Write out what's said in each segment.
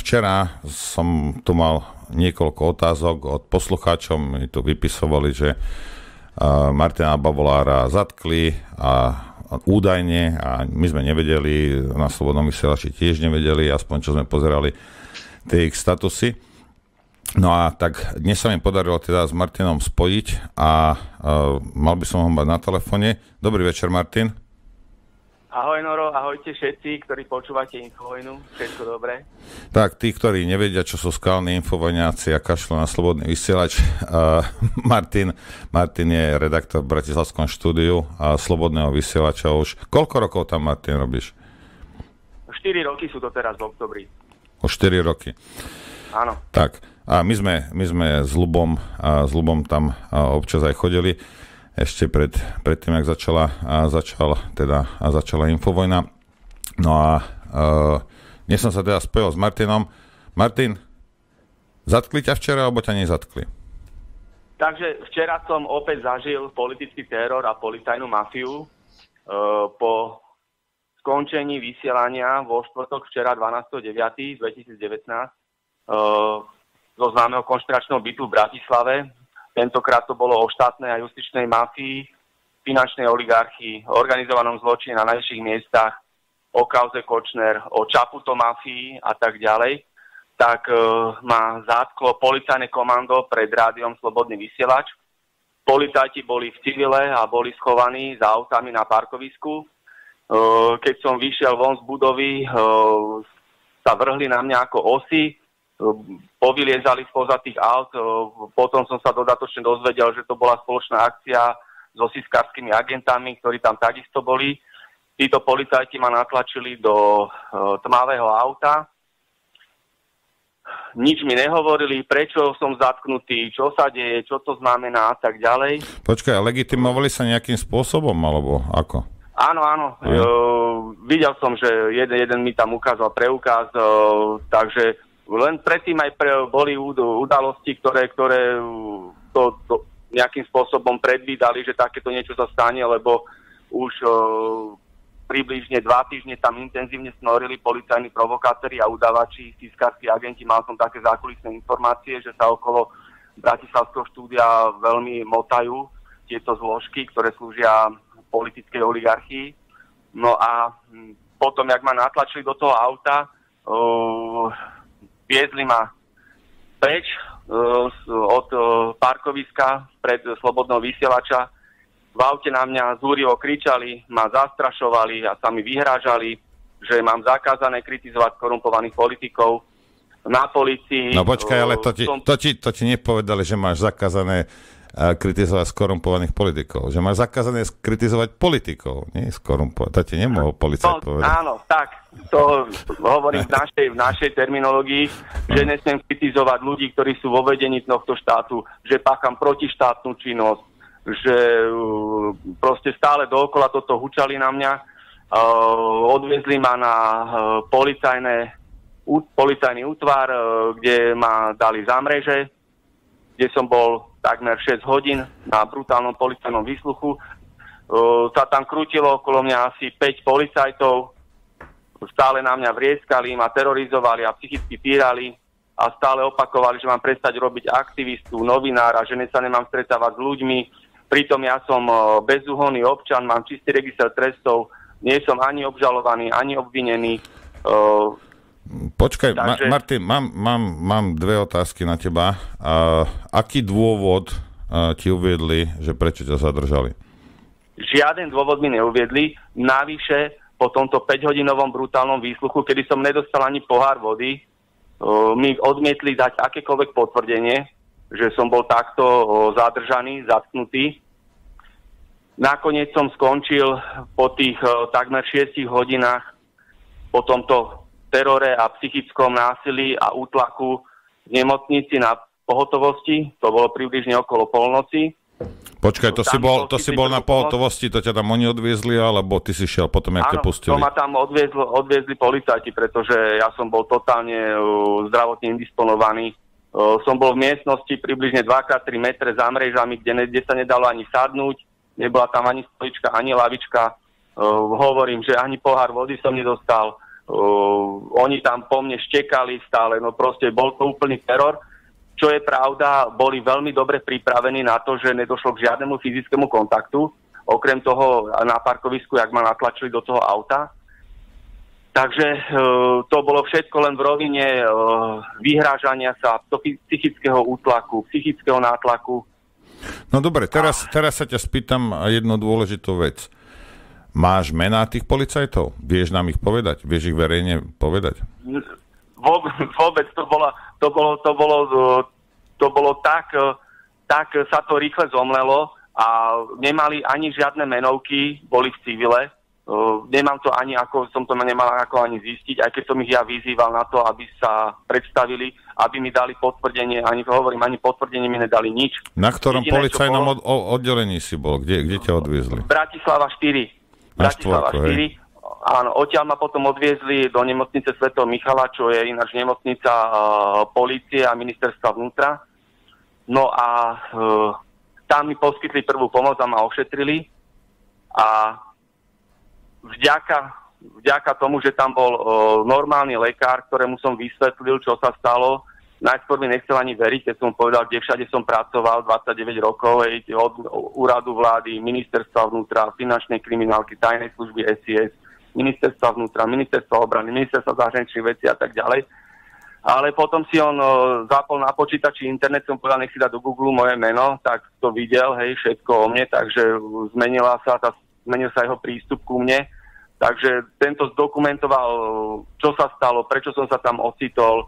Včera som tu mal niekoľko otázok od poslucháčov, mi tu vypisovali, že Martina Bavolára zatkli a údajne, a my sme nevedeli, na Slobodnom vysielači tiež nevedeli, aspoň čo sme pozerali tie ich statusy. No a tak dnes sa mi podarilo teda s Martinom spojiť a mal by som ho mať na telefóne. Dobrý večer, Martin. Ahoj Noro, ahojte všetci, ktorí počúvate Infovojnu. Všetko dobré? Tak, tí, ktorí nevedia, čo sú skalní infovojňáci a kašľú na Slobodný vysielač, Martin je redaktor v Bratislavskom štúdiu a Slobodného vysielača už. Koľko rokov tam, Martin, robíš? 4 roky sú to teraz v oktobri. O 4 roky. Áno. Tak. A my sme s Ľubom tam občas aj chodili ešte pred tým, jak začala Infovojna. No a dnes som sa teda spojil s Martinom. Martin, zatkli ťa včera, alebo ťa nezatkli? Takže včera som opäť zažil politický teror a policajnú mafiu. Po skončení vysielania vo štvrtok včera 12.9.2019 zo známeho konšpiračného bytu v Bratislave. Tentokrát to bolo o štátnej a justičnej mafii, finančnej oligarchii, organizovanom zločine na najvyšších miestach, o kauze Kočner, o Čaputo mafii a tak ďalej. Tak ma zatklo policajné komando pred rádiom Slobodný vysielač. Policajti boli v civile a boli schovaní za autami na parkovisku. Keď som vyšiel von z budovy, sa vrhli na mňa ako osy, povyliezali spoza tých aut, potom som sa dodatočne dozvedel, že to bola spoločná akcia so siskárskymi agentami, ktorí tam takisto boli. Títo policajti ma natlačili do tmavého auta. Nič mi nehovorili, prečo som zatknutý, čo sa deje, čo to znamená a tak ďalej. Počkaj, a legitimovali sa nejakým spôsobom, alebo ako? Áno. Videl som, že jeden mi tam ukázal preukaz, takže len predtým aj boli udalosti, ktoré to nejakým spôsobom predvídali, že takéto niečo sa stane, lebo už približne 2 týždne tam intenzívne snorili policajní provokátori a udávači, siskársky agenti. Mal som také zákulisné informácie, že sa okolo Bratislavského štúdia veľmi motajú tieto zložky, ktoré slúžia politickej oligarchii. No a potom, jak ma natlačili do toho auta, viezli ma preč od parkoviska pred Slobodného vysielača. V aute na mňa zúrivo kričali, ma zastrašovali a sa mi vyhrážali, že mám zakázané kritizovať korumpovaných politikov. Na polícii... No počkaj, ale to ti nepovedali, že máš zakázané kritizovať skorumpovaných politikov. Že máš zakázané kritizovať politikov, nie skorumpovaných. To ti nemohol policajt povedať. Áno, tak. To hovorím v našej terminológii, že nesmiem kritizovať ľudí, ktorí sú vo vedení tohto štátu, že pácham protištátnu činnosť, že proste stále dookola toto hučali na mňa. Odviezli ma na policajný útvar, kde ma dali za mreže, kde som bol takmer 6 hodín na brutálnom policajnom výsluchu. Sa tam krútilo okolo mňa asi 5 policajtov, stále na mňa vrieskali, ma terorizovali a psychicky týrali a stále opakovali, že mám prestať robiť aktivistu, novinára, že sa nemám stretávať s ľuďmi. Pritom ja som bezúhonný občan, mám čistý register trestov, nie som ani obžalovaný, ani obvinený. Počkaj, Martin, mám 2 otázky na teba. Aký dôvod ti uviedli, že prečo ťa zadržali? Žiaden dôvod mi neuviedli. Navyše, po tomto 5-hodinovom brutálnom výsluchu, kedy som nedostal ani pohár vody, mi odmietli dať akékoľvek potvrdenie, že som bol takto zadržaný, zatknutý. Nakoniec som skončil po tých takmer 6 hodinách po tomto terore a psychickom násilí a útlaku v nemocnici na pohotovosti. To bolo približne okolo polnoci. Počkaj, to si bol na pohotovosti, to ťa tam oni odviezli, alebo ty si šiel potom, jak ťa pustili? Áno, to ma tam odviezli policajti, pretože ja som bol totálne zdravotne indisponovaný. Som bol v miestnosti približne 2x3 metre za mrežami, kde sa nedalo ani sadnúť, nebola tam ani stolička, ani lavička. Hovorím, že ani pohár vody som nedostal. Oni tam po mne štekali stále, no proste bol to úplný teror. Čo je pravda, boli veľmi dobre pripravení na to, že nedošlo k žiadnemu fyzickému kontaktu. Okrem toho na parkovisku, jak ma natlačili do toho auta. Takže to bolo všetko len v rovine vyhrážania sa, psychického útlaku, psychického nátlaku. No dobre, teraz sa ťa spýtam jednu dôležitú vec. Máš mená tých policajtov? Vieš nám ich povedať? Vieš ich verejne povedať? Vôbec to bolo tak sa to rýchle zomlelo a nemali ani žiadne menovky, boli v civile. Nemám to ani som to nemal ako ani zistiť, aj keď som ich ja vyzýval na to, aby sa predstavili, aby mi dali potvrdenie, ani potvrdenie mi nedali nič. Na ktorom policajnom oddelení si bol? Kde ťa odviezli? Bratislava 4. Bratislava 4. Áno, odtiaľ ma potom odviezli do nemocnice Svätého Michala, čo je ináč nemocnica polície a ministerstva vnútra. No a tam mi poskytli prvú pomoc a ma ošetrili. A vďaka tomu, že tam bol normálny lekár, ktorému som vysvetlil, čo sa stalo, najskôr mi nechcel ani veriť, keď som povedal, kde všade som pracoval 29 rokov, od úradu vlády, ministerstva vnútra, finančnej kriminálky, tajnej služby SIS, ministerstva vnútra, ministerstva obrany, ministerstva zahraničných vecí a tak ďalej. Ale potom si on zapol na počítači internet, som povedal, nech si dá do Google moje meno, tak to videl, všetko o mne, takže zmenil sa jeho prístup ku mne. Takže tento zdokumentoval, čo sa stalo, prečo som sa tam ocitol.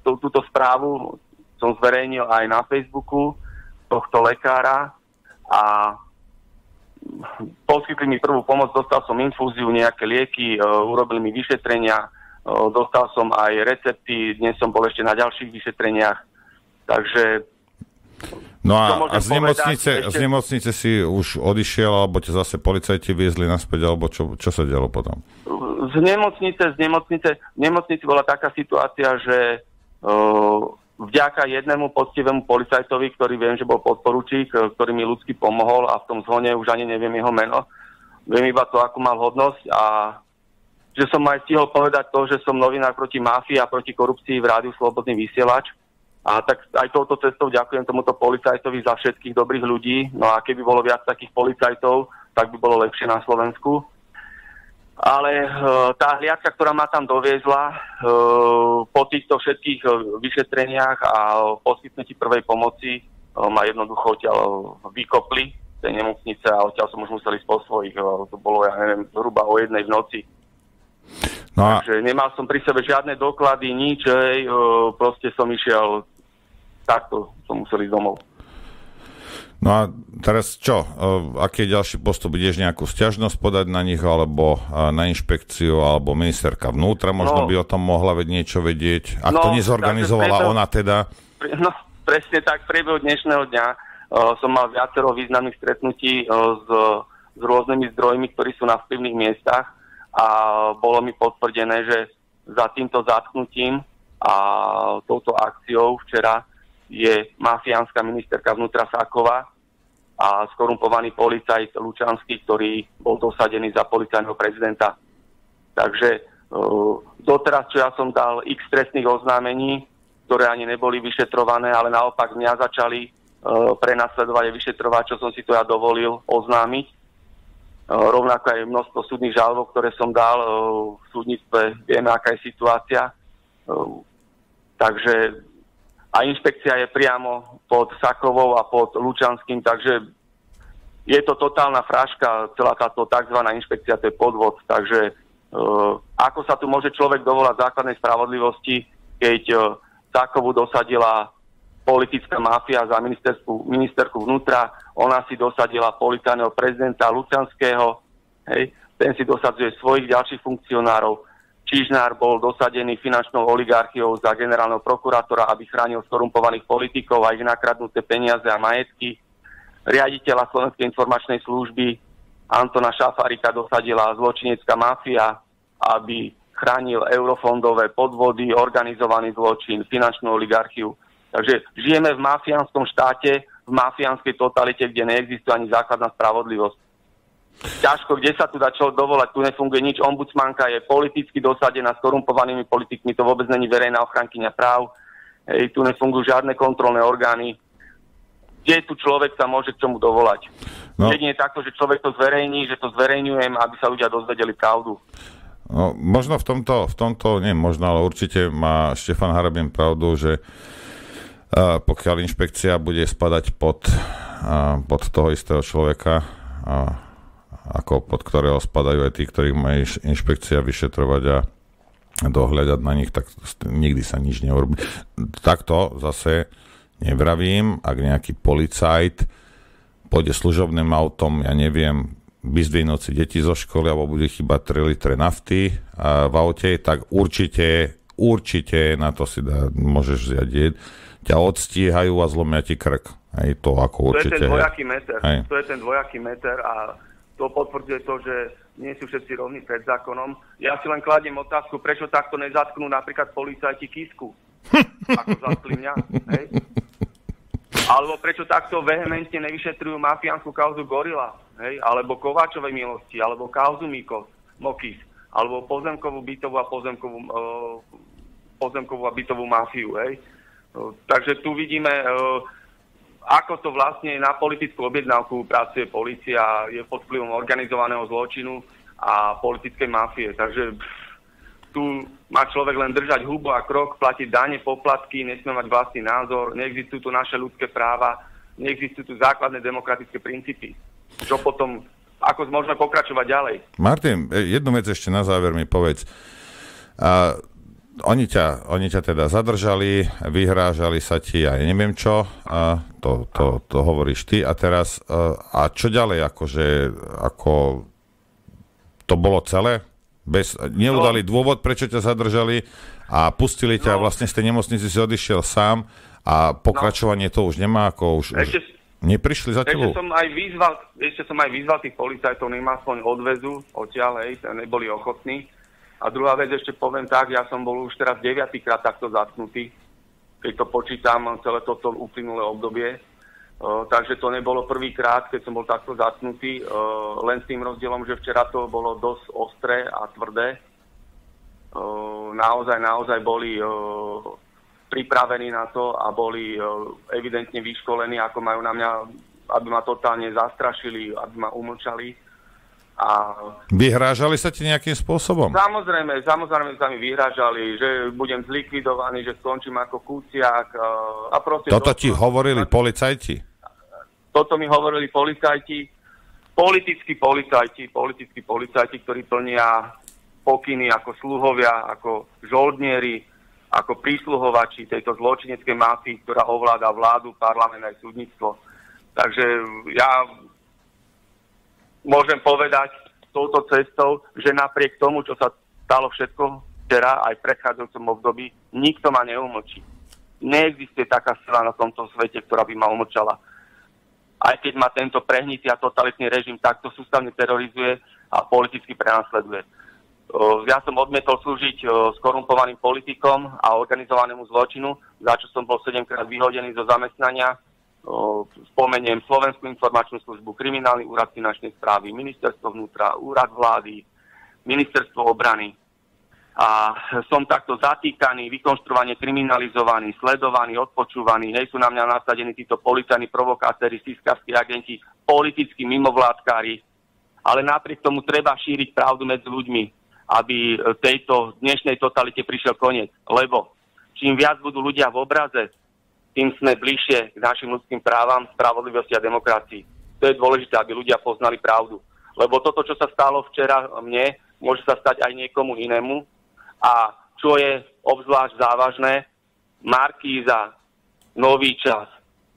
Túto správu som zverejnil aj na Facebooku tohto lekára a poskytli mi prvú pomoc, dostal som infúziu, nejaké lieky, urobili mi vyšetrenia, dostal som aj recepty, dnes som bol ešte na ďalších vyšetreniach, takže... No a z nemocnice si už odišiel, alebo ťa zase policajti viezli naspäť, alebo čo sa dialo potom? Z nemocnici bola taká situácia, že vďaka jednému poctivému policajtovi, ktorý viem, že bol podporučík, ktorý mi ľudsky pomohol a v tom zhone už ani neviem jeho meno, viem iba to, akú mal hodnosť a že som aj stihol povedať to, že som novinár proti mafii a proti korupcii v rádiu Slobodný vysielač. A tak aj touto cestou ďakujem tomuto policajtovi za všetkých dobrých ľudí. No a keby bolo viac takých policajtov, tak by bolo lepšie na Slovensku. Ale tá hliadka, ktorá ma tam doviezla, po týchto všetkých vyšetreniach a poskytnutí prvej pomoci ma jednoducho odtiaľ vykopli z tej nemocnice a odtiaľ som už musel ísť po svojich. To bolo, ja neviem, zhruba o 1:00 v noci. No takže nemal som pri sebe žiadne doklady, nič, proste som išiel, takto som musel ísť domov. No a teraz čo? Aký je ďalší postup? Ideš nejakú sťažnosť podať na nich, alebo na inšpekciu, alebo ministerka vnútra možno by o tom mohla niečo vedieť? Ak to nezorganizovala ona teda? No, presne tak. V priebehu dnešného dňa som mal viacero významných stretnutí s rôznymi zdrojmi, ktorí sú na vplyvných miestach a bolo mi potvrdené, že za týmto zatknutím a touto akciou včera je mafiánska ministerka vnútra Sáková a skorumpovaný policajt Lučanský, ktorý bol dosadený za policajného prezidenta. Takže doteraz, čo ja som dal x trestných oznámení, ktoré ani neboli vyšetrované, ale naopak mňa začali prenasledovať a vyšetrovať, čo som si to ja dovolil oznámiť. Rovnako aj množstvo súdnych žalobov, ktoré som dal v súdnictve, vieme, aká je situácia. Takže a inšpekcia je priamo pod Sakovou a pod Lučanským, takže je to totálna fraška, celá táto tzv. Inšpekcia, to je podvod. Takže ako sa tu môže človek dovolať základnej spravodlivosti, keď Sakovu dosadila politická mafia za ministerku vnútra, ona si dosadila policajného prezidenta Lučanského, ten si dosadzuje svojich ďalších funkcionárov. Čižnár bol dosadený finančnou oligarchiou za generálneho prokurátora, aby chránil skorumpovaných politikov a ich nakradnuté peniaze a majetky. Riaditeľa Slovenskej informačnej služby Antona Šafárika dosadila zločinecká mafia, aby chránil eurofondové podvody, organizovaný zločin, finančnú oligarchiu. Takže žijeme v mafiánskom štáte, v mafiánskej totalite, kde neexistuje ani základná spravodlivosť. Ťažko, kde sa tu dá čo dovolať, tu nefunguje nič. Ombudsmanka je politicky dosadená s korumpovanými politikmi, to vôbec není verejná ochrankyňa práv. Tu nefungujú žiadne kontrolné orgány. Kde tu človek sa môže k čomu dovolať? No. Jedine takto, že človek to zverejní, že to zverejňujem, aby sa ľudia dozvedeli pravdu. No, možno v tomto, nie možno, ale určite má Štefan Harabin pravdu, že pokiaľ inšpekcia bude spadať pod toho istého človeka, ako pod ktorého spadajú aj tí, ktorých má inšpekcia vyšetrovať a dohľadať na nich, tak nikdy sa nič neurobí. Takto zase nevravím, ak nejaký policajt pôjde služobným autom, ja neviem, vyzdvihnúť si deti zo školy, alebo bude chýbať 3 litre nafty v aute, tak určite na to si môžeš vziať ťa odstíhajú a zlomia ti krk. Hej, to ako určite. To je ten dvojaký meter a to potvrdzuje to, že nie sú všetci rovní pred zákonom. Ja si len kladiem otázku, prečo takto nezatknú napríklad policajti Kisku, ako zatkli mňa. Hej? Alebo prečo takto vehementne nevyšetrujú mafiánsku kauzu Gorila, hej? Alebo Kováčovej milosti, alebo kauzu Mokis, alebo pozemkovú bytovú a bytovú mafiu. Hej? Takže tu vidíme, ako to vlastne na politickú objednávku pracuje polícia, je pod vplyvom organizovaného zločinu a politickej mafie. Takže tu má človek len držať hubu a krok, platiť dane, poplatky, nesmie mať vlastný názor, neexistujú tu naše ľudské práva, neexistujú tu základné demokratické princípy. Čo potom, ako môžeme pokračovať ďalej? Martin, jednu vec ešte na záver mi povedz. Oni ťa teda zadržali, vyhrážali sa ti a ja neviem čo, to hovoríš ty a teraz, a čo ďalej, ako to bolo celé? Neudali dôvod, prečo ťa zadržali a pustili ťa, vlastne z tej nemocnici si odišiel sám a pokračovanie to už nemá, ako už neprišli za tebou? Ešte som aj vyzval tých policajtov, nech ma aspoň odvezu odtiaľ, neboli ochotní. A druhá vec, ešte poviem tak, ja som bol už teraz 9. krát takto zatknutý, keď to počítam celé toto uplynulé obdobie. Takže to nebolo prvýkrát, keď som bol takto zatknutý, len s tým rozdielom, že včera to bolo dosť ostré a tvrdé. Naozaj boli pripravení na to a boli evidentne vyškolení, ako majú na mňa, aby ma totálne zastrašili, aby ma umlčali. A vyhrážali sa ti nejakým spôsobom? Samozrejme sa mi vyhrážali, že budem zlikvidovaný, že skončím ako Kuciak. A proste toto ti hovorili policajti? Toto mi hovorili policajti, politickí policajti, ktorí plnia pokyny ako sluhovia, ako žoldnieri, ako prísluhovači tejto zločineckej mafii, ktorá ovláda vládu, parlament aj súdnictvo. Takže ja môžem povedať touto cestou, že napriek tomu, čo sa stalo všetko včera, aj v predchádzajúcom období, nikto ma neumlčí. Neexistuje taká sila na tomto svete, ktorá by ma umlčala. Aj keď ma tento prehnitý a totalitný režim takto sústavne terorizuje a politicky prenasleduje. Ja som odmietol slúžiť skorumpovaným politikom a organizovanému zločinu, za čo som bol 7-krát vyhodený zo zamestnania. Spomeniem Slovenskú informačnú službu, Kriminálny úrad finančnej správy, Ministerstvo vnútra, Úrad vlády, Ministerstvo obrany. A som takto zatýkaný, vykonštruovane kriminalizovaný, sledovaný, odpočúvaný. Hej, sú na mňa nasadení títo policajní provokátori, siskarskí agenti, politickí mimovládkári. Ale napriek tomu treba šíriť pravdu medzi ľuďmi, aby tejto dnešnej totalite prišiel koniec. Lebo čím viac budú ľudia v obraze, tým sme bližšie k našim ľudským právam, spravodlivosti a demokracii. To je dôležité, aby ľudia poznali pravdu. Lebo toto, čo sa stalo včera mne, môže sa stať aj niekomu inému. A čo je obzvlášť závažné, Markíza, Nový čas,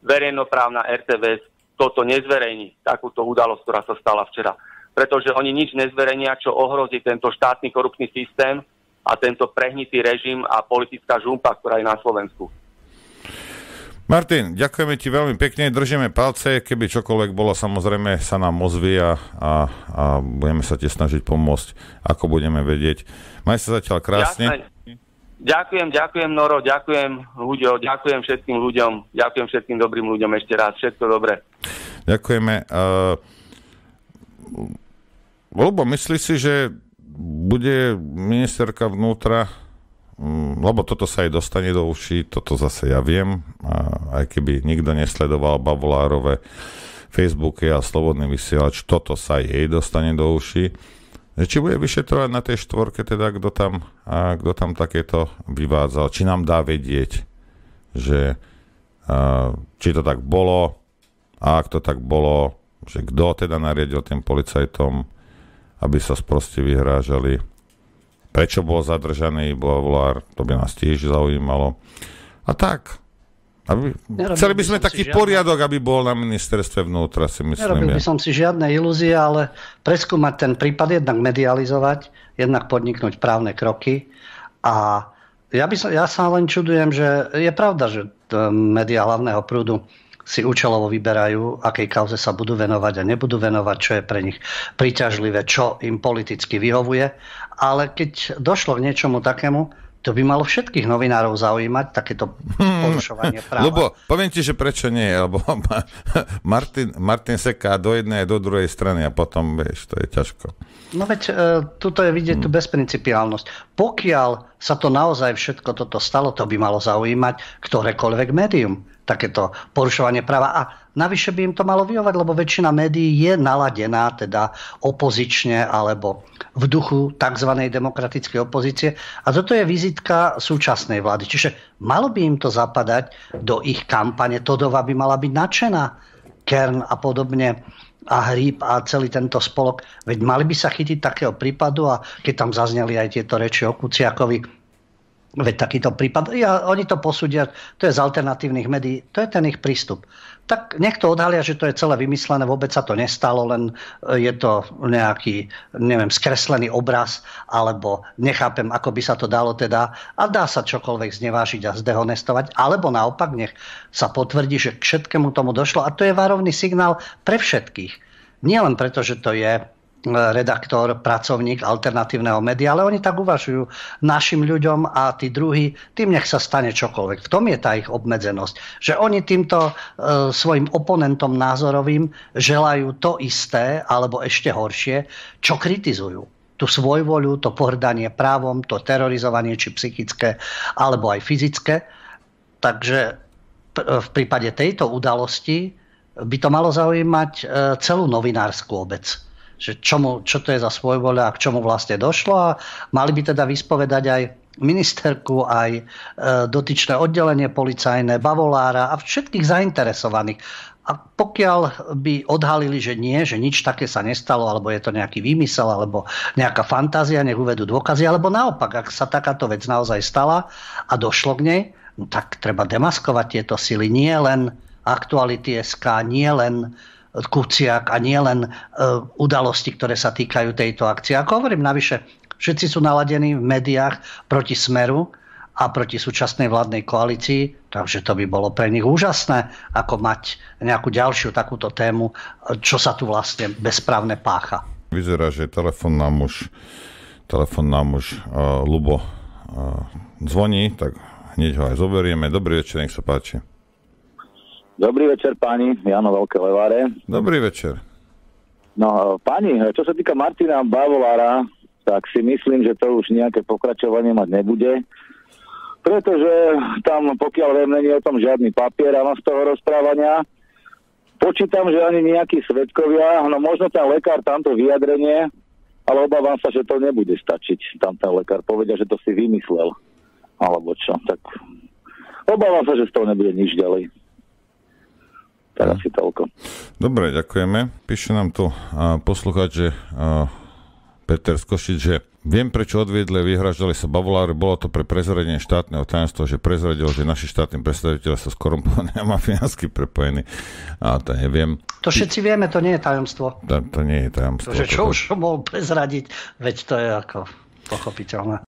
verejnoprávna RTVS toto nezverejní, takúto udalosť, ktorá sa stala včera. Pretože oni nič nezverejnia, čo ohrozí tento štátny korupčný systém a tento prehnitý režim a politická žumpa, ktorá je na Slovensku. Martin, ďakujeme ti veľmi pekne, držíme palce, keby čokoľvek bolo, samozrejme sa nám ozvie a budeme sa ti snažiť pomôcť, ako budeme vedieť. Maj sa zatiaľ krásne. Jasne. Ďakujem Noro, ďakujem Huďo, ďakujem všetkým ľuďom, ďakujem všetkým dobrým ľuďom ešte raz, všetko dobré. Ďakujeme. Ľubo, myslí si, že bude ministerka vnútra, lebo toto sa jej dostane do uší, toto zase ja viem, aj keby nikto nesledoval Bavolárove Facebooky a Slobodný vysielač, toto sa jej dostane do uší. Či bude vyšetrovať na tej štvorke, teda kto tam takéto vyvádzal, či nám dá vedieť, že či to tak bolo, a ak to tak bolo, že kto teda nariadil tým policajtom, aby sa sproste vyhrážali. Prečo bol zadržaný Bavolár, to by nás tiež zaujímalo. A tak. Chceli by sme taký poriadok, aby bol na ministerstve vnútra, si myslím. Nerobil by som si žiadne ilúzie, ale preskúmať ten prípad, jednak medializovať, jednak podniknúť právne kroky. A ja sa len čudujem, že je pravda, že médiá hlavného prúdu si účelovo vyberajú, akej kauze sa budú venovať a nebudú venovať, čo je pre nich príťažlivé, čo im politicky vyhovuje. Ale keď došlo k niečomu takému, to by malo všetkých novinárov zaujímať, takéto porušovanie práva. Lebo poviem ti, že prečo nie, lebo Martin seká do jednej a do druhej strany a potom, vieš, to je ťažko. No veď, tuto je vidieť tú bezprincipiálnosť. Pokiaľ sa to naozaj všetko toto stalo, to by malo zaujímať ktorékoľvek médium, takéto porušovanie práva. A navyše by im to malo vyhovať, lebo väčšina médií je naladená teda opozične alebo v duchu tzv. Demokratickej opozície. A toto je vizitka súčasnej vlády. Čiže malo by im to zapadať do ich kampane. Todová by mala byť nadšená. Kern a podobne a Hríb a celý tento spolok. Veď mali by sa chytiť takého prípadu a keď tam zazneli aj tieto reči o Kuciakovi, veď takýto prípad, oni to posúdia, to je z alternatívnych médií, to je ten ich prístup. Tak nech to odhalia, že to je celé vymyslené, vôbec sa to nestalo, len je to nejaký, neviem, skreslený obraz, alebo nechápem, ako by sa to dalo teda, a dá sa čokoľvek znevážiť a zdehonestovať, alebo naopak nech sa potvrdí, že k všetkému tomu došlo a to je varovný signál pre všetkých. Nie len preto, že to je redaktor, pracovník alternatívneho média, ale oni tak uvažujú našim ľuďom a tí druhí, tým nech sa stane čokoľvek. V tom je tá ich obmedzenosť. Že oni týmto svojim oponentom názorovým želajú to isté, alebo ešte horšie, čo kritizujú. Tú svojvoľu, to pohrdanie právom, to terorizovanie, či psychické, alebo aj fyzické. Takže v prípade tejto udalosti by to malo zaujímať celú novinárskú obec. Že čo to je za svojvoľa a k čomu vlastne došlo a mali by teda vyspovedať aj ministerku, aj dotyčné oddelenie policajné, Bavolára a všetkých zainteresovaných. A pokiaľ by odhalili, že nie, že nič také sa nestalo, alebo je to nejaký výmysel, alebo nejaká fantázia, nech uvedú dôkazy, alebo naopak, ak sa takáto vec naozaj stala a došlo k nej, no tak treba demaskovať tieto sily. Nie len Aktuality.sk, nie len Kuciak a nie len udalosti, ktoré sa týkajú tejto akcie. Ako hovorím, navyše, všetci sú naladení v médiách proti Smeru a proti súčasnej vládnej koalícii, takže to by bolo pre nich úžasné, ako mať nejakú ďalšiu takúto tému, čo sa tu vlastne bezprávne pácha. Vyzerá, že telefon nám už Ľubo zvoní, tak hneď ho aj zoberieme. Dobrý večer, nech sa páči. Dobrý večer, páni. Jano Veľké Leváre. Dobrý večer. No, páni, čo sa týka Martina Bavolára, tak si myslím, že to už nejaké pokračovanie mať nebude. Pretože tam, pokiaľ viem, nie je o tom žiadny papier a z toho rozprávania. Počítam, že ani nejakí svedkovia, no možno ten lekár tamto vyjadrenie, ale obávam sa, že to nebude stačiť. Tam ten lekár povedia, že to si vymyslel. Alebo čo. Tak obávam sa, že z toho nebude nič ďalej. Tak asi toľko. Dobre, ďakujeme. Píše nám tu poslucháč, že Peter z Košic, že viem, prečo odviedli, vyhraždali sa Bavolári, bolo to pre prezradenie štátneho tajomstva, že prezradil, že naši štátni predstavitelia sú skorumpovaní a mafiánsky prepojení. A to neviem. To všetci vieme, to nie je tajomstvo. To nie je tajomstvo. Čo už mohol prezradiť, veď to je ako pochopiteľné.